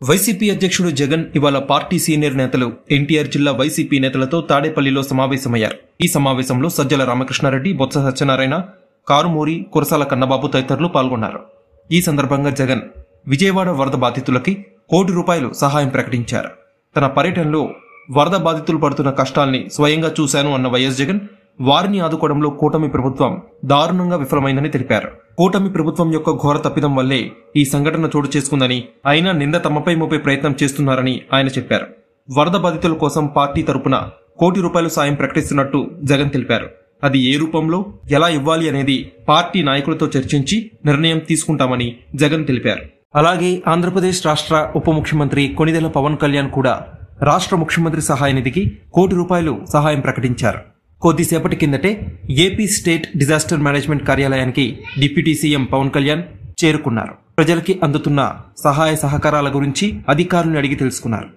YCP అధ్యక్షుడు జగన్ ఇవాళ party senior నేతలు ఎన్టీఆర్ జిల్లా వైసీపీ నేతలతో తాడేపల్లిలో సమావేశమయ్యారు. ఈ సమావేశంలో సజ్జల రామకృష్ణారెడ్డి, బొత్స సత్యనారాయణ, కారుమూరి, కురసాల కన్నబాబు తదితరులు పాల్గొన్నారు. ఈ సందర్భంగా జగన్ విజయవాడ వరద బాధితులకి ₹1 కోటి సహాయం ప్రకటించారు. తన పర్యటనలో వరద బాధితులు పడుతున్న కష్టాల్ని స్వయంగా చూశాను అన్న వైఎస్ జగన్ వారిని ఆదుకోవడంలో కూటమి ప్రభుత్వం దారుణంగా విఫలమైందని తెలిపారు. కూటమి ప్రభుత్వం యొక్క ఘోర తప్పిదం వల్లే ఈ సంఘటన చోటు చేసుకుందని, అయినా నింద తమపై మోపే ప్రయత్నం చేస్తున్నారని ఆయన చెప్పారు. వరద బాధితుల కోసం పార్టీ తరపున ₹1 కోటి సాయం ప్రకటిస్తున్నట్టు జగన్ తెలిపారు. అది ఏ రూపంలో ఎలా ఇవ్వాలి అనేది పార్టీ నాయకులతో చర్చించి నిర్ణయం తీసుకుంటామని జగన్ తెలిపారు. అలాగే ఆంధ్రప్రదేశ్ రాష్ట్ర ఉప ముఖ్యమంత్రి కొణిదెల పవన్ కళ్యాణ్ కూడా రాష్ట్ర ముఖ్యమంత్రి సహాయ నిధికి ₹1 కోటి సహాయం ప్రకటించారు. కొద్దిసేపటి కిందటే ఏపీ స్టేట్ డిజాస్టర్ మేనేజ్మెంట్ కార్యాలయానికి డిప్యూటీ సీఎం పవన్ కళ్యాణ్ చేరుకున్నారు. ప్రజలకి అందుతున్న సహాయ సహకారాల గురించి అధికారులను అడిగి తెలుసుకున్నారు.